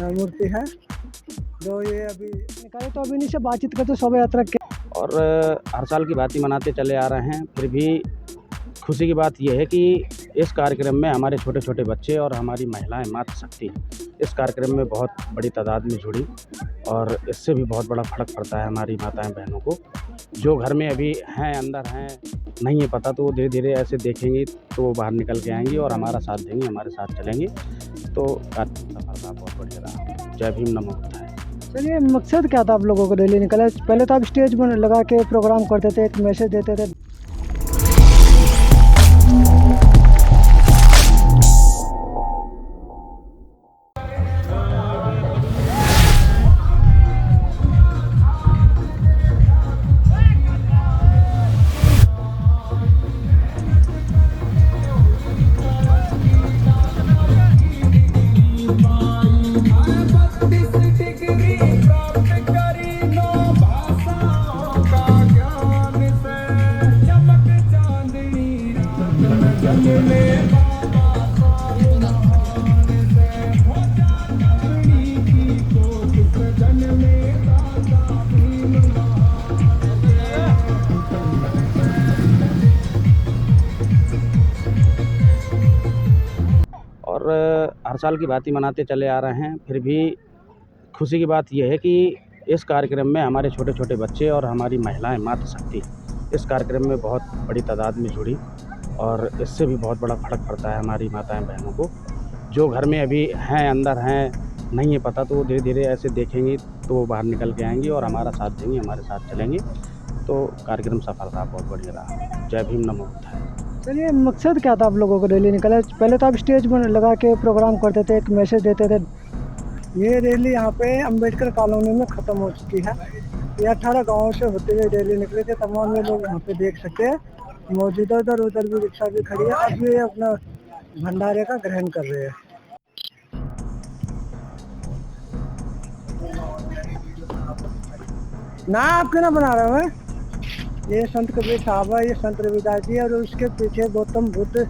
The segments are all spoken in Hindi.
मूर्ति है जो ये अभी निकाले, तो अभी इन्हीं से बातचीत करते शोभा यात्रा के। और हर साल की भांति मनाते चले आ रहे हैं। फिर भी खुशी की बात यह है कि इस कार्यक्रम में हमारे छोटे छोटे बच्चे और हमारी महिलाएं मातृशक्ति इस कार्यक्रम में बहुत बड़ी तादाद में जुड़ी, और इससे भी बहुत बड़ा फ़र्क पड़ता है हमारी माताएं बहनों को, जो घर में अभी हैं, अंदर हैं, नहीं है पता, तो वो धीरे धीरे ऐसे देखेंगी तो वो बाहर निकल के आएंगी और हमारा साथ देंगी, हमारे साथ चलेंगी। तो कार्यक्रम सफलता बहुत बढ़िया रहा। जय भीम, नमो बुद्धाय। चलिए, मकसद क्या था आप लोगों को रैली निकाला? पहले तो आप स्टेज पर लगा के प्रोग्राम करते थे, एक मैसेज देते थे। और हर साल की भांति मनाते चले आ रहे हैं। फिर भी खुशी की बात यह है कि इस कार्यक्रम में हमारे छोटे छोटे बच्चे और हमारी महिलाएं मातृशक्ति इस कार्यक्रम में बहुत बड़ी तादाद में जुड़ी, और इससे भी बहुत बड़ा फ़र्क पड़ता है हमारी माताएं बहनों को, जो घर में अभी हैं, अंदर हैं, नहीं है पता, तो वो धीरे धीरे ऐसे देखेंगी तो वो बाहर निकल के आएंगी और हमारा साथ देंगी, हमारे साथ चलेंगी। तो कार्यक्रम सफल रहा, बहुत बढ़िया रहा। जय भीम, नमो बुद्धाय। चलिए, मकसद क्या था आप लोगों को रैली निकाला? पहले तो आप स्टेज पर लगा के प्रोग्राम करते थे, एक मैसेज देते थे। ये रैली यहाँ पे अंबेडकर कॉलोनी में ख़त्म हो चुकी है। ये 18 गाँव से होते हुए रैली निकले थे, तमाम लोग यहाँ पे देख सकते हैं। मौजूदा उधर भी रिक्शा भी खड़ी है। अब ये अपना भंडारे का ग्रहण कर रहे हैं। ना आपके ना बना रहा हूँ। ये संत कबीर साहब है, ये संत रविदास जी है, और उसके पीछे गौतम बुद्ध,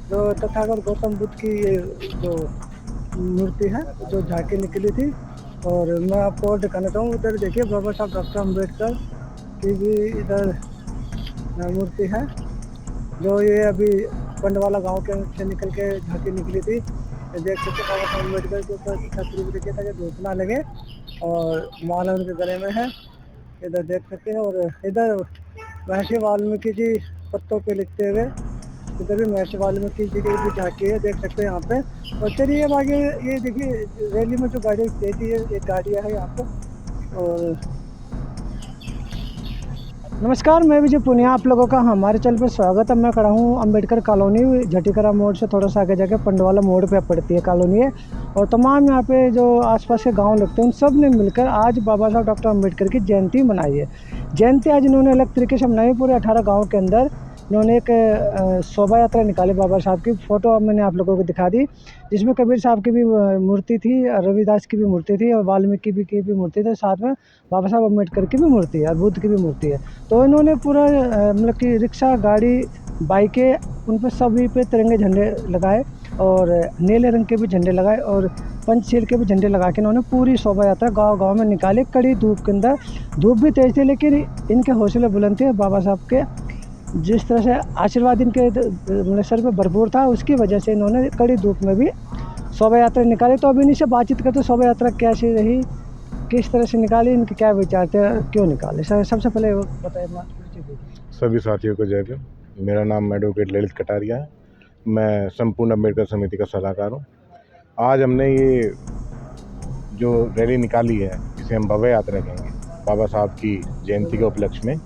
जो तथागत गौतम बुद्ध की ये जो मूर्ति है, जो झांकी निकली थी। और मैं आपको और दिखाना चाहूँ, उधर देखिए बाबा साहब डॉक्टर अम्बेडकर की भी इधर मूर्ति है, जो ये अभी पंडवाला गांव के से निकल के झांकी निकली थी। ये देख सकते बाबा साहब अम्बेडकर के ऊपर छतरी भी देखिए ताकि धूप ना लगे, और माला उनके गले में है, इधर देख सकते हैं। और इधर महर्षि वाल्मीकि जी पत्तों पे लिखते हुए, इधर भी महर्षि वाल्मीकि जी की भी झांकी है, देख सकते हैं यहाँ पे। और चलिए अब आगे ये देखिए, रैली में जो गाड़ी देती है, एक गाड़ियाँ है यहाँ पे। और नमस्कार, मैं विजय पुनिया, आप लोगों का हमारे चैनल पर स्वागत है। मैं खड़ा हूँ अंबेडकर कॉलोनी, झटिकरा मोड़ से थोड़ा सा आगे जाके पंडवाला मोड़ पे पड़ती है कॉलोनी है। और तमाम यहाँ पे जो आसपास के गांव लगते हैं, उन सब ने मिलकर आज बाबा साहब डॉक्टर अम्बेडकर की जयंती मनाई है। जयंती आज इन्होंने अलग तरीके से मनाई। पूरे 18 गाँव के अंदर इन्होंने एक शोभा यात्रा निकाली बाबा साहब की। फ़ोटो मैंने आप लोगों को दिखा दी, जिसमें कबीर साहब की भी मूर्ति थी, रविदास की भी मूर्ति थी, और वाल्मीकि की भी मूर्ति थी, साथ में बाबा साहब अम्बेडकर की भी मूर्ति है और बुद्ध की भी मूर्ति है। तो इन्होंने पूरा मतलब कि रिक्शा, गाड़ी, बाइकें, उन पर सभी पे तिरंगे झंडे लगाए, और नीले रंग के भी झंडे लगाए, और पंचशील के भी झंडे लगा के इन्होंने पूरी शोभा यात्रा गाँव-गाँव में निकाली। कड़ी धूप के अंदर, धूप भी तेज़ थी, लेकिन इनके हौसले बुलंद थे। बाबा साहब के जिस तरह से आशीर्वाद इनके मतलब सर पे भरपूर था, उसकी वजह से इन्होंने कड़ी धूप में भी शोभा यात्रा निकाली। तो अब इन्हीं से बातचीत करते शोभा यात्रा कैसी रही, किस तरह से निकाली, इनके क्या विचार थे, क्यों निकाले? सर सबसे पहले वो बताइए। सभी साथियों को जय भीम। मेरा नाम एडवोकेट ललित कटारिया है। मैं संपूर्ण अम्बेडकर समिति का सलाहकार हूँ। आज हमने ये जो रैली निकाली है, इसे हम भव्य यात्रा कहेंगे, बाबा साहब की जयंती के उपलक्ष्य में।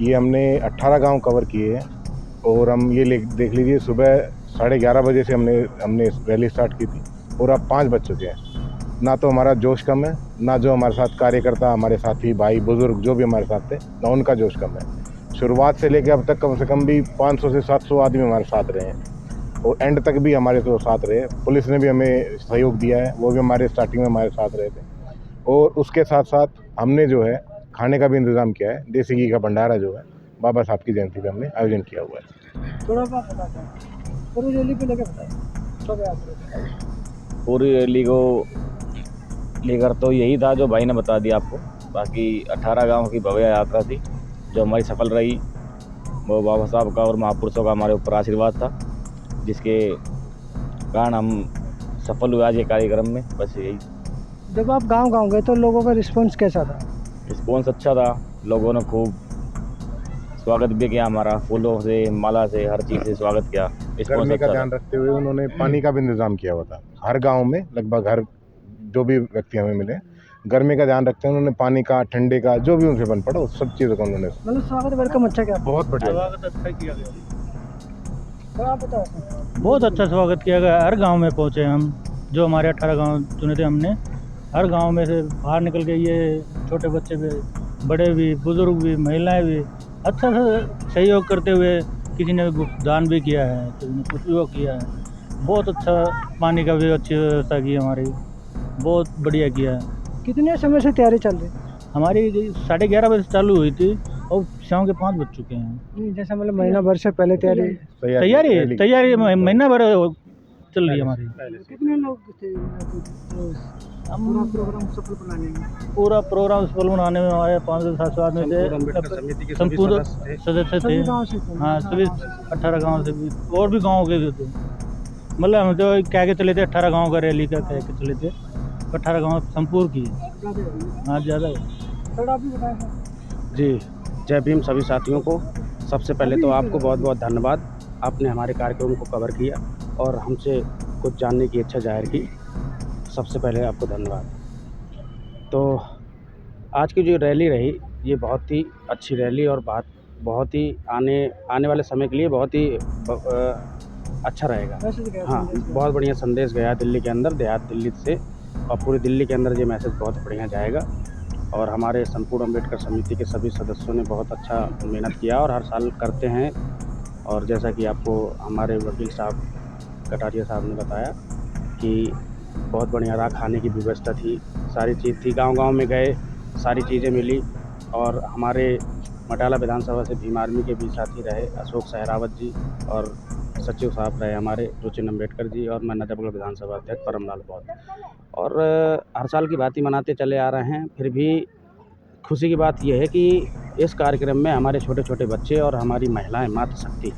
ये हमने 18 गांव कवर किए हैं, और हम ये देख लीजिए, सुबह 11:30 बजे से हमने रैली स्टार्ट की थी, और अब 5 बज चुके हैं। ना तो हमारा जोश कम है, ना जो हमारे साथ कार्यकर्ता, हमारे साथी, भाई बुजुर्ग जो भी हमारे साथ थे, ना उनका जोश कम है। शुरुआत से लेकर अब तक कम से कम भी 500 से 700 आदमी हमारे साथ रहे हैं, और एंड तक भी हमारे तो साथ रहे। पुलिस ने भी हमें सहयोग दिया है, वो भी हमारे स्टार्टिंग में हमारे साथ रहे थे। और उसके साथ साथ हमने जो है खाने का भी इंतज़ाम किया है। देसी घी का भंडारा जो है बाबा साहब की जयंती पे हमने आयोजन किया हुआ है। थोड़ा सा बताते हैं पूरी रैली पे लेके बताइए। पूरी रैली को लेकर तो यही था जो भाई ने बता दिया आपको। बाकी 18 गांव की भव्य यात्रा थी जो हमारी सफल रही। वो बाबा साहब का और महापुरुषों का हमारे ऊपर आशीर्वाद था, जिसके कारण हम सफल हुए आज ये कार्यक्रम में। बस यही। जब आप गांव गए तो लोगों का रिस्पॉन्स कैसा था? रिस्पॉन्स अच्छा था, लोगों ने खूब स्वागत भी किया हमारा, फूलों से, माला से, हर चीज़ से स्वागत किया। रिस्पॉन्स गर्मी का अच्छा था। ध्यान रखते हुए उन्होंने पानी का भी इंतजाम किया हुआ था। हर गांव में लगभग हर जो भी व्यक्ति हमें मिले, गर्मी का ध्यान रखते हुए उन्होंने पानी का, ठंडे का, जो भी उनसे बन पड़ा उस सब चीज़ों का उन्होंने मतलब स्वागत वेलकम अच्छा किया? बहुत बढ़िया। स्वागत अच्छा किया गया, तो आप बताओ। बहुत अच्छा स्वागत किया गया। हर गांव में पहुंचे हम, जो हमारे 18 गांव चुने थे हमने। हर गांव में से बाहर निकल के ये छोटे बच्चे भी, बड़े भी, बुजुर्ग भी, महिलाएं भी अच्छा से सहयोग करते हुए, किसी ने दान भी किया है, किसी ने कुछ भी किया है। बहुत अच्छा पानी का भी अच्छी व्यवस्था की हमारी, बहुत बढ़िया किया है। कितने समय से तैयारी चल रही? हमारी 11:30 बजे चालू हुई थी और शाम के 5 बज चुके हैं। जैसा मतलब महीना भर से पहले तैयारी महीना भर चल रही है हमारी। कितने लोग थे पूरा प्रोग्राम सफल बनाने में? पूरा प्रोग्राम सफल बनाने में हमारे 5 से 7 आदमी थे, संपूर्ण सदस्य थे। सभी गाँव से थे? हाँ, सभी 18 गांव से भी, और भी गांव के थे। मतलब हम तो कह के चले थे 18 गांव का रैली का कह के चले थे, 18 गांव संपूर्ण की। हाँ, ज़्यादा है। सर आप भी बताएं। जी, जय भीम सभी साथियों को। सबसे पहले तो आपको बहुत बहुत धन्यवाद, आपने हमारे कार्यक्रम को कवर किया और हमसे कुछ जानने की इच्छा जाहिर की। सबसे पहले आपको धन्यवाद। तो आज की जो रैली रही, ये बहुत ही अच्छी रैली और बहुत ही आने वाले समय के लिए बहुत ही अच्छा रहेगा। हाँ, बहुत बढ़िया संदेश गया दिल्ली के अंदर, देहात दिल्ली से और पूरी दिल्ली के अंदर ये मैसेज बहुत बढ़िया जाएगा। और हमारे संपूर्ण अम्बेडकर समिति के सभी सदस्यों ने बहुत अच्छा मेहनत किया और हर साल करते हैं। और जैसा कि आपको हमारे वकील साहब कटारिया साहब ने बताया कि बहुत बढ़िया रहा, खाने की व्यवस्था थी, सारी चीज़ थी। गांव-गांव में गए, सारी चीज़ें मिली। और हमारे मटाला विधानसभा से भीम आर्मी के भी साथी रहे अशोक सहरावत जी, और सचिव साहब रहे हमारे रुचिन अम्बेडकर जी, और मैं नजफगढ़ विधानसभा अध्यक्ष परमलाल बौद्ध। और हर साल की भांति मनाते चले आ रहे हैं। फिर भी खुशी की बात यह है कि इस कार्यक्रम में हमारे छोटे छोटे बच्चे और हमारी महिलाएं मातृशक्ति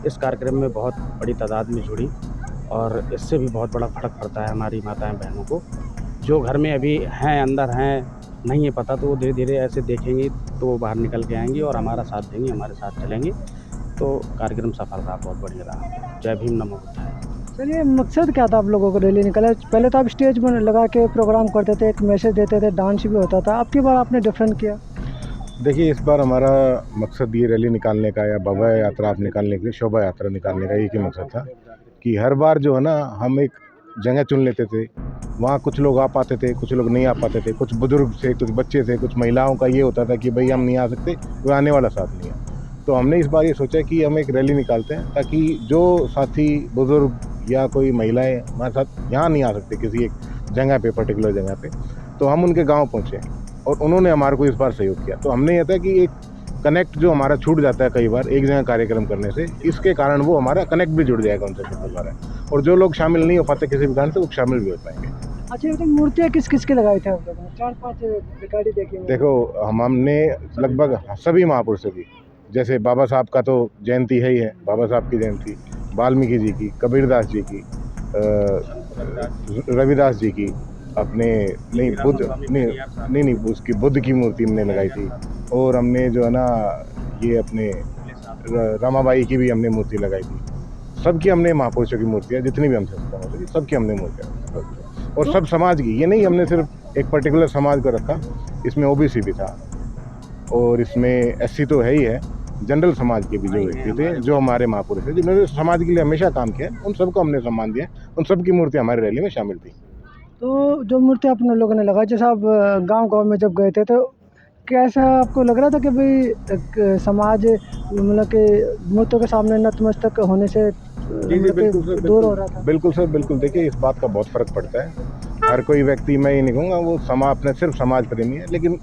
इस कार्यक्रम में बहुत बड़ी तादाद में जुड़ी, और इससे भी बहुत बड़ा फ़र्क पड़ता है हमारी माताएं बहनों को, जो घर में अभी हैं, अंदर हैं, नहीं है पता, तो वो धीरे धीरे ऐसे देखेंगी तो वो बाहर निकल के आएंगी और हमारा साथ देंगी, हमारे साथ चलेंगी। तो कार्यक्रम सफल रहा, बहुत बढ़िया रहा। जय भीम, नमो बुद्धाय। चलिए, मकसद क्या था आप लोगों को रैली निकाला? पहले तो आप स्टेज में लगा के प्रोग्राम करते थे, एक मैसेज देते थे, डांस भी होता था। अब की बार आपने डिफरेंट किया? देखिए, इस बार हमारा मकसद ये रैली निकालने का या भव्य यात्रा आप निकालने के लिए, शोभा यात्रा निकालने का एक ही मकसद था कि हर बार जो है ना, हम एक जगह चुन लेते थे, वहाँ कुछ लोग आ पाते थे, कुछ लोग नहीं आ पाते थे, कुछ बुजुर्ग थे, कुछ बच्चे थे, कुछ महिलाओं का ये होता था कि भाई हम नहीं आ सकते, कोई आने वाला साथ नहीं है। तो हमने इस बार ये सोचा कि हम एक रैली निकालते हैं ताकि जो साथी बुजुर्ग या कोई महिलाएं हमारे साथ यहाँ नहीं आ सकते किसी एक जगह पे, पर्टिकुलर जगह पे, तो हम उनके गांव पहुँचे और उन्होंने हमारे को इस बार सहयोग किया। तो हमने यह था कि एक कनेक्ट जो हमारा छूट जाता है कई बार एक जगह कार्यक्रम करने से, इसके कारण वो हमारा कनेक्ट भी जुड़ जाएगा उनसे दोबारा, और जो लोग शामिल नहीं हो पाते किसी भी कारण से, वो शामिल भी हो पाएंगे। अच्छा, ये तो मूर्तियाँ किस किस की लगाई थे आप लोगों ने? 4-5 गाड़ी देखी मैंने। देखो, हमने लगभग सभी महापुरुषों की, जैसे बाबा साहब का तो जयंती है ही है, बाबा साहब की जयंती, वाल्मीकि जी की, कबीरदास जी की, रविदास जी की, अपने नहीं बुद्ध नहीं उसकी बुद्ध की मूर्ति हमने लगाई थी। और हमने जो है ना ये अपने रमाबाई की भी हमने मूर्ति लगाई थी। सबकी हमने महापुरुषों की मूर्तियाँ जितनी भी हमसे संभव थी सबकी हमने मूर्तियाँ, और सब समाज की, ये नहीं हमने सिर्फ एक पर्टिकुलर समाज को रखा। इसमें ओबीसी भी था और इसमें एससी तो है ही है, जनरल समाज के भी जो व्यक्ति थे, जो हमारे महापुरुष थे, जिन्होंने समाज के लिए हमेशा काम किया, उन सबको हमने सम्मान दिया। उन सबकी मूर्तियाँ हमारी रैली में शामिल थी। तो जो मूर्ति अपने लोगों ने लगाई, जैसे आप गांव में जब गए थे तो कैसा आपको लग रहा था कि भाई एक समाज मतलब कि मूर्तियों के सामने नतमस्तक होने से दूर हो रहा था? बिल्कुल सर, बिल्कुल। देखिए, इस बात का बहुत फ़र्क पड़ता है। हर कोई व्यक्ति, मैं ये नहीं कहूँगा वो अपने सिर्फ समाज प्रेमी है, लेकिन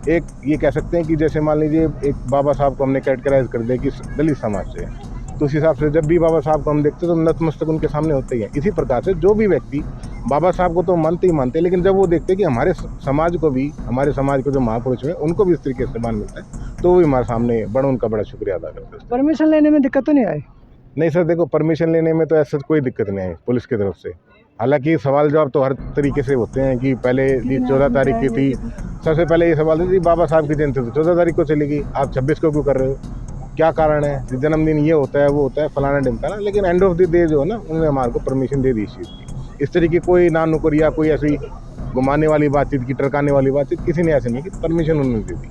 एक ये कह सकते हैं कि जैसे मान लीजिए एक बाबा साहब को हमने कैटेगराइज कर दिया कि दलित समाज से, तो उस हिसाब से जब भी बाबा साहब को हम देखते तो नतमस्तक उनके सामने होते ही हैं। इसी प्रकार से जो भी व्यक्ति बाबा साहब को तो मानते ही मानते हैं, लेकिन जब वो देखते हैं कि हमारे समाज को भी, हमारे समाज को जो महापुरुष हैं उनको भी इस तरीके से मान मिलता है, तो वो भी हमारे सामने बड़ा, उनका बड़ा शुक्रिया अदा करते हैं। परमिशन लेने में दिक्कत तो नहीं आई? नहीं सर, देखो परमिशन लेने में तो ऐसा कोई दिक्कत नहीं आई पुलिस की तरफ से। हालांकि सवाल जवाब तो हर तरीके से होते हैं कि पहले 14 तारीख की थी, सबसे पहले ये सवाल थी बाबा साहब की जयंती तो 14 तारीख को चलेगी, आप 26 को क्यों कर रहे हो, क्या कारण है, जन्मदिन ये होता है वो होता है फलाना ढिमकाना। लेकिन एंड ऑफ द डे जो है ना, उन्होंने हमारे को परमिशन दे दी इस चीज़ की। इस तरीके कोई ना नुकर या कोई ऐसी घुमाने वाली बातचीत की, टरकाने वाली बातचीत किसी ने ऐसे नहीं की, परमिशन उन्होंने दे दी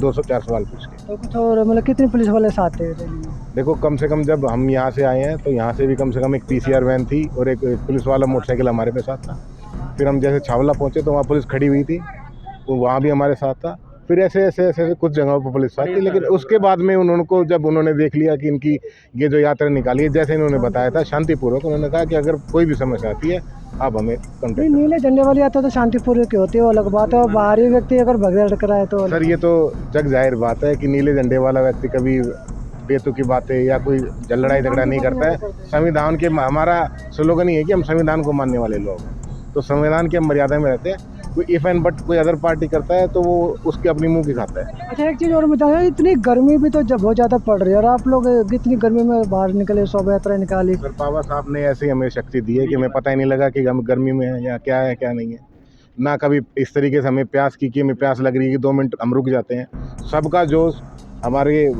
204 सवाल पूछ के। तो कुछ और मतलब कितने पुलिस वाले साथ थे रैली में? देखो कम से कम जब हम यहाँ से आए हैं तो यहाँ से भी कम से कम एक PCR वैन थी और एक पुलिस वाला मोटरसाइकिल हमारे पे साथ था। फिर हम जैसे छावला पहुँचे तो वहाँ पुलिस खड़ी हुई थी, तो वहाँ भी हमारे साथ था। फिर ऐसे कुछ जगहों पर पुलिस साथ थी, लेकिन उसके बाद में उन्होंने जब उन्होंने देख लिया कि इनकी ये जो यात्रा निकाली है, जैसे इन्होंने बताया था शांतिपूर्वक, उन्होंने कहा कि अगर कोई भी समस्या आती है आप हमें नहीं, कॉन्टेक्ट। नीले झंडे वाली यात्रा तो शांतिपूर्वक होती है, वो अलग बात है, और बाहरी व्यक्ति अगर भगदड़ कराए तो सर ये तो जग जाहिर बात है कि नीले झंडे वाला व्यक्ति कभी बेतु की बातें या कोई लड़ाई झगड़ा नहीं करता है। संविधान के, हमारा स्लोगन ही है कि हम संविधान को मानने वाले लोग हैं, तो संविधान की हम मर्यादा में रहते हैं। कोई इफ एंड बट कोई अदर पार्टी करता है तो वो उसके अपनी मुंह की खाता है। अच्छा, एक चीज़ और बताया, इतनी गर्मी भी तो जब बहुत ज़्यादा पड़ रही है और आप लोग इतनी गर्मी में बाहर निकले, शोभा यात्रा निकाली। सर बाबा साहब ने ऐसे ही हमें शक्ति दी है कि हमें पता ही नहीं लगा कि हम गर्मी में हैं या क्या है क्या नहीं है। ना कभी इस तरीके से हमें प्यास की कि हमें प्यास लग रही है कि 2 मिनट हम रुक जाते हैं। सबका जोश, हमारे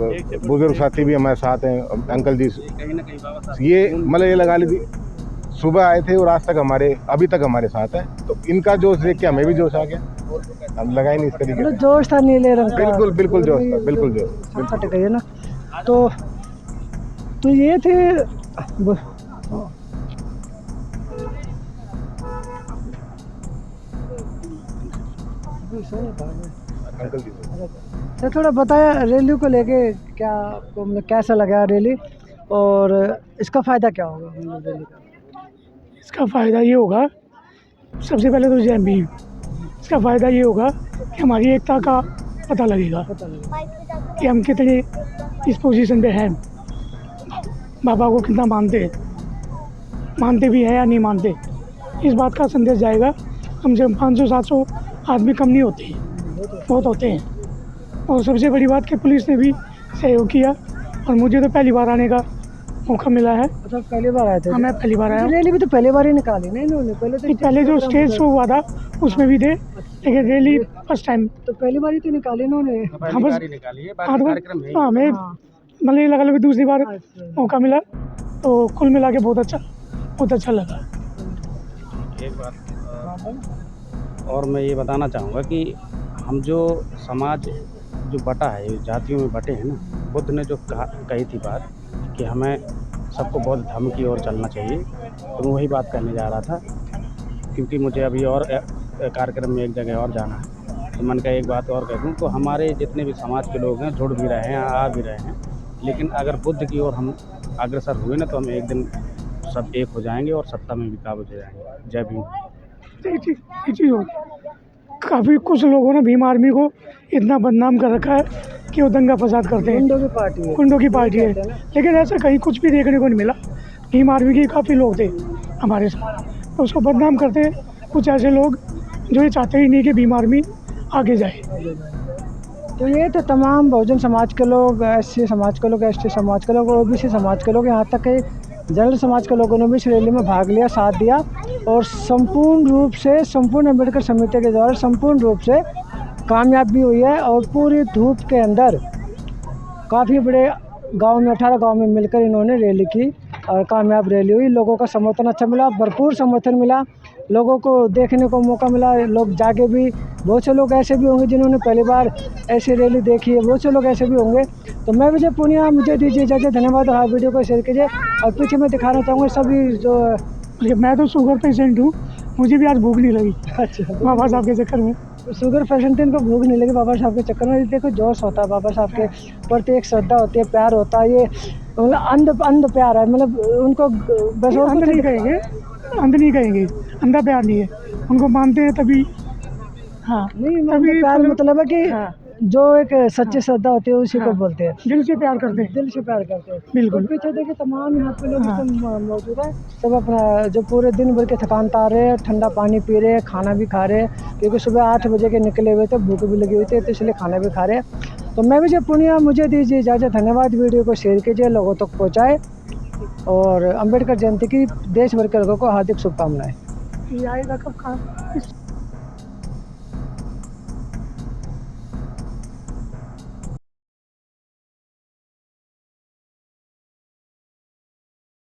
बुजुर्ग साथी भी हमारे साथ हैं, अंकल जी, ये मतलब ये लगा लीजिए सुबह आए थे और आज तक अभी तक हमारे साथ हैं, तो इनका जोश देख के हमें भी जोश आ गया, हम लगाए नहीं इस तरीके मतलब से। जोश था नीले रंग का। बिल्कुल जोश था, बिल्कुल जोश। कट गई है ना। तो ये थे अंकल जी तो थोड़ा बताया रैली को लेके, क्या आपको मतलब कैसा लगा रैली और इसका फ़ायदा क्या होगा रैली का? इसका फ़ायदा ये होगा, सबसे पहले तो जय भीम। इसका फ़ायदा ये होगा कि हमारी एकता का पता लगेगा कि हम कितने इस पोजीशन पे हैं, बाबा को कितना मानते भी हैं या नहीं मानते, इस बात का संदेश जाएगा। कम से कम 500-700 आदमी कम नहीं होते हैं, बहुत होते हैं। और सबसे बड़ी बात कि पुलिस ने भी सहयोग किया और मुझे तो पहली बार आने का मौका मिला है। मतलब पहली बार आए थे? हाँ, मैं पहली बार आया हूँ। रैली भी तो पहली बार ही निकाली ना इन्होंने, पहले जो स्टेज शो हुआ था उसमें भी थे, लेकिन रैली फर्स्ट टाइम। तो पहली बार ही तो निकाली इन्होंने। हाँ बस हमें हाँ। मतलब ये लगा लो कि दूसरी बार मौका मिला, तो कुल मिला के बहुत अच्छा लगा। एक बात और मैं ये बताना चाहूँगा कि हम जो समाज जो बटा है, जातियों में बटे हैं ना, बुद्ध ने जो कही थी बात कि हमें सबको बौद्ध धर्म की ओर चलना चाहिए, तो मैं वही बात करने जा रहा था, क्योंकि मुझे अभी और कार्यक्रम में एक जगह और जाना है। तो मन का एक बात और कह दूँ, तो हमारे जितने भी समाज के लोग हैं जुड़ भी रहे हैं, आ भी रहे हैं, लेकिन अगर बुद्ध की ओर हम अग्रसर हुए ना, तो हम एक दिन सब एक हो जाएंगे और सत्ता में भी काबिज हो जाएंगे। जय भीम। एक चीज़ हो, काफ़ी कुछ लोगों ने भीम आर्मी को इतना बदनाम कर रखा है कि वो दंगा फसाद करते हैं, गुंडों की पार्टी है, लेकिन ऐसा कहीं कुछ भी देखने को नहीं मिला। भीम आर्मी के काफ़ी लोग थे हमारे साथ, तो उसको बदनाम करते हैं कुछ ऐसे लोग जो ये चाहते ही नहीं कि भीम आर्मी आगे जाए। तो ये तो तमाम बहुजन समाज के लोग, SC समाज के लोग, ST समाज के लोग, OBC समाज के लोग, यहाँ तक कि जनरल समाज के लोगों ने भी इस रैली में भाग लिया, साथ दिया, और संपूर्ण अम्बेडकर समिति के द्वारा संपूर्ण रूप से कामयाब भी हुई है। और पूरी धूप के अंदर काफ़ी बड़े गांव में 18 गांव में मिलकर इन्होंने रैली की और कामयाब रैली हुई। लोगों का समर्थन अच्छा मिला, भरपूर समर्थन मिला, लोगों को देखने को मौका मिला, लोग जागे भी। बहुत से लोग ऐसे भी होंगे जिन्होंने पहली बार ऐसी रैली देखी है, बहुत से लोग ऐसे भी होंगे। तो मैं विजय पुनिया, मुझे दीजिए इजाज़त, धन्यवाद। और वीडियो को शेयर कीजिए। और पीछे मैं दिखाना चाहूँगा सभी जो, मैं तो शुगर पेशेंट हूँ, मुझे भी आज भूख नहीं लगी। अच्छा, बाबा साहब के चक्कर में शुगर पेशेंट इनको भूख नहीं लगी बाबा साहब के चक्कर में। देखो जोश होता है बाबा साहब के प्रति, एक श्रद्धा होती है, प्यार होता है, ये मतलब अंध प्यार है, मतलब उनको बस अंध नहीं कहेंगे, अंधा प्यार नहीं है, उनको मानते हैं तभी। हाँ नहीं, मतलब प्यार मतलब है कि जो एक सच्ची श्रद्धा होती है उसी को हाँ। बोलते हैं, दिल से प्यार करते हैं। दिल से प्यार करते हैं। बिल्कुल। और पीछे देखिए तमाम यहाँ पे लोग हाँ। सब मौजूद है, सब अपना जो पूरे दिन भर के थकान उतार रहे हैं, ठंडा पानी पी रहे हैं, खाना भी खा रहे हैं, क्योंकि सुबह 8 बजे के निकले हुए थे, भूख भी लगी हुई थी, तो इसलिए खाना भी खा रहे हैं। तो मैं विजय पुनिया, मुझे दीजिए इजाज़त। धन्यवाद। वीडियो को शेयर कीजिए, लोगों तक पहुँचाए, और अम्बेडकर जयंती की देश भर के लोगों को हार्दिक शुभकामनाएं। ये आएगा कब कहाँ